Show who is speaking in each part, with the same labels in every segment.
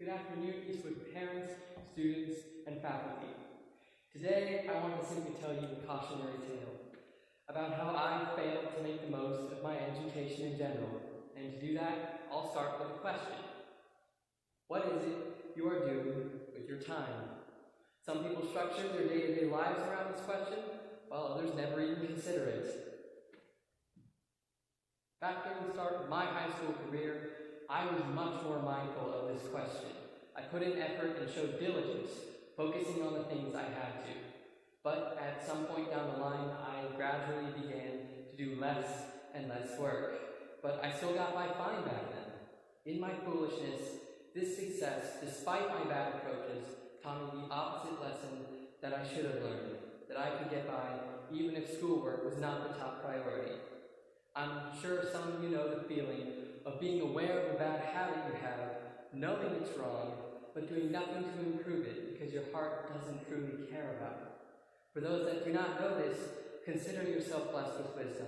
Speaker 1: Good afternoon, Eastwood parents, students, and faculty. Today, I want to simply tell you a cautionary tale about how I failed to make the most of my education in general. And to do that, I'll start with a question. What is it you are doing with your time? Some people structure their day-to-day lives around this question, while others never even consider it. Back during the start of my high school career, I was much more mindful of this question. I put in effort and showed diligence, focusing on the things I had to. But at some point down the line, I gradually began to do less and less work. But I still got by fine back then. In my foolishness, this success, despite my bad approaches, taught me the opposite lesson that I should have learned, that I could get by even if schoolwork was not the top priority. I'm sure some of you know the feeling of being aware of a bad habit you have, knowing it's wrong, but doing nothing to improve it because your heart doesn't truly care about it. For those that do not know this, consider yourself blessed with wisdom.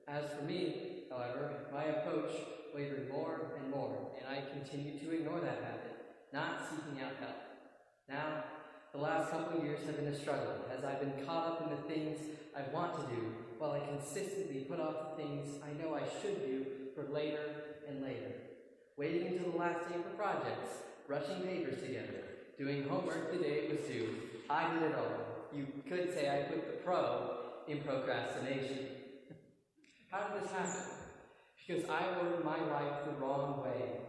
Speaker 1: As for me, however, my approach wavered more and more, and I continued to ignore that habit, not seeking out help. Now, the last couple of years have been a struggle, as I've been caught up in the things I want to do, while I consistently put off the things I know I should do for later and later. Waiting until the last day for projects, rushing papers together, doing homework the day it was due. I did it all. You could say I put the pro in procrastination. How did this happen? Because I ordered my life the wrong way.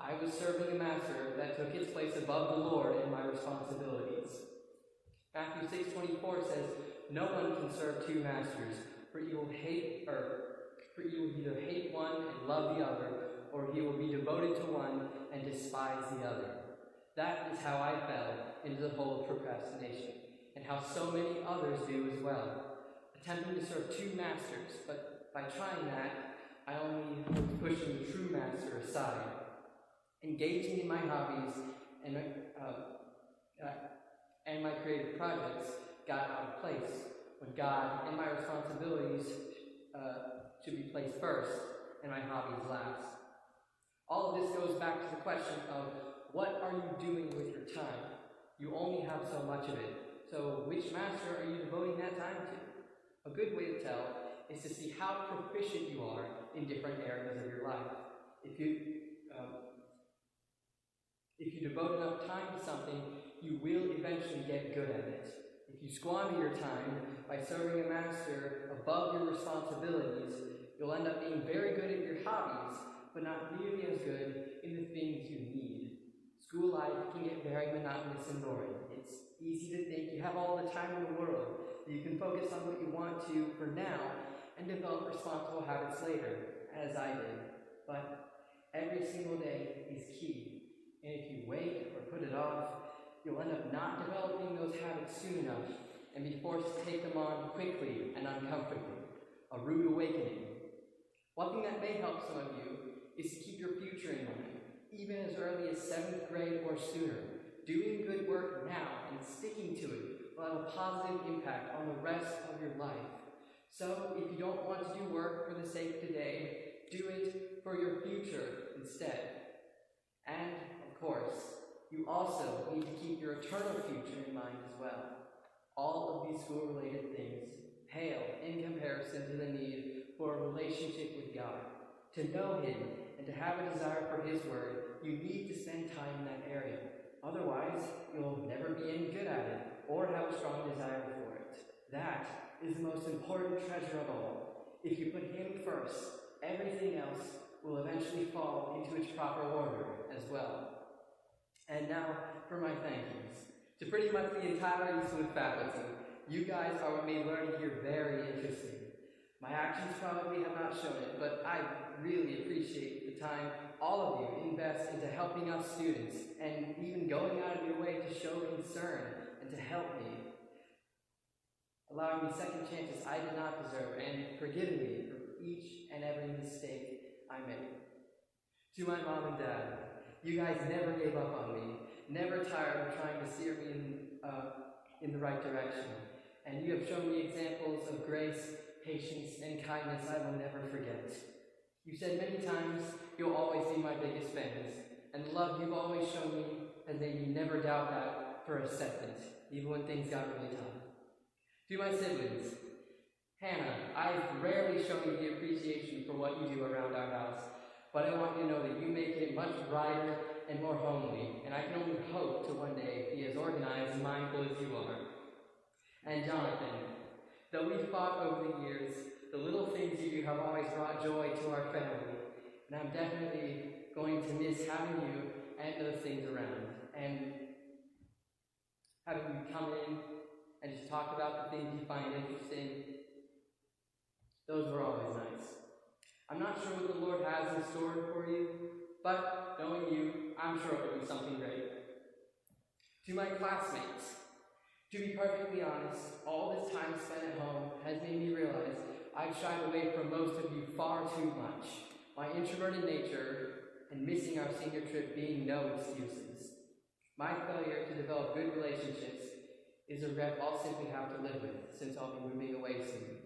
Speaker 1: I was serving a master that took its place above the Lord in my responsibilities. Matthew 6:24 says, "No one can serve two masters, for you will either hate one and love the other, or he will be devoted to one and despise the other." That is how I fell into the hole of procrastination, and how so many others do as well, attempting to serve two masters, but by trying that, I only was pushing the true master aside. Engaging in my hobbies and my creative projects got out of place when God and my responsibilities should be placed first and my hobbies last. All of this goes back to the question of, what are you doing with your time? You only have so much of it, so which master are you devoting that time to? A good way to tell is to see how proficient you are in different areas of your life. If you devote enough time to something, you will eventually get good at it. If you squander your time by serving a master above your responsibilities, you'll end up being very good at your hobbies, but not nearly as good in the things you need. School life can get very monotonous and boring. It's easy to think you have all the time in the world, that you can focus on what you want to for now and develop responsible habits later, as I did. But every single day is key. And if you wait or put it off, you'll end up not developing those habits soon enough and be forced to take them on quickly and uncomfortably. A rude awakening. One thing that may help some of you is to keep your future in mind, even as early as 7th grade or sooner. Doing good work now and sticking to it will have a positive impact on the rest of your life. So if you don't want to do work for the sake of today, do it for your future instead. And, of course, you also need to keep your eternal future in mind as well. All of these school-related things pale in comparison to the need for a relationship with God. To know Him and to have a desire for His Word, you need to spend time in that area. Otherwise, you'll never be any good at it or have a strong desire for it. That is the most important treasure of all. If you put Him first, everything else will eventually fall into its proper order as well. And now for my thank yous. To pretty much the entire Eastwood faculty, you guys are what made learning here very interesting. My actions probably have not shown it, but I really appreciate the time all of you invest into helping us students, and even going out of your way to show concern and to help me. Allowing me second chances I did not deserve, and forgiving me for each and every mistake I made. To my mom and dad, you guys never gave up on me, never tired of trying to steer me in the right direction, and you have shown me examples of grace, patience, and kindness I will never forget. You said many times you'll always be my biggest fans, and the love you've always shown me has made me never doubt that for a second, even when things got really tough. To my siblings, Hannah, I've rarely shown you the appreciation for what you do around our house, but I want you to know that you make it much brighter and more homely, and I can only hope to one day be as organized and mindful as you are. And Jonathan, though we've fought over the years, the little things you do have always brought joy to our family, and I'm definitely going to miss having you and those things around, and having you come in and just talk about the things you find interesting. Those were always nice. I'm not sure what the Lord has in store for you, but knowing you, I'm sure it'll be something great. To my classmates, to be perfectly honest, all this time spent at home has made me realize I've shied away from most of you far too much. My introverted nature and missing our senior trip being no excuses. My failure to develop good relationships is a regret I'll simply have to live with, since I'll be moving away soon.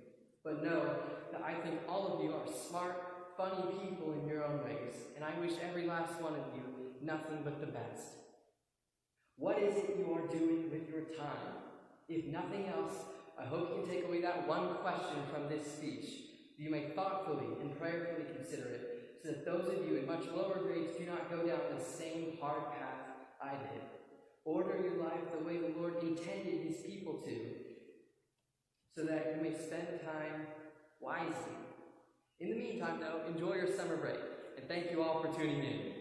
Speaker 1: But know that I think all of you are smart, funny people in your own ways, and I wish every last one of you nothing but the best. What is it you are doing with your time? If nothing else, I hope you can take away that one question from this speech, that you may thoughtfully and prayerfully consider it, so that those of you in much lower grades do not go down the same hard path I did. Order your life the way the Lord intended his people to, so that you may spend time wisely. In the meantime, though, enjoy your summer break, and thank you all for tuning in.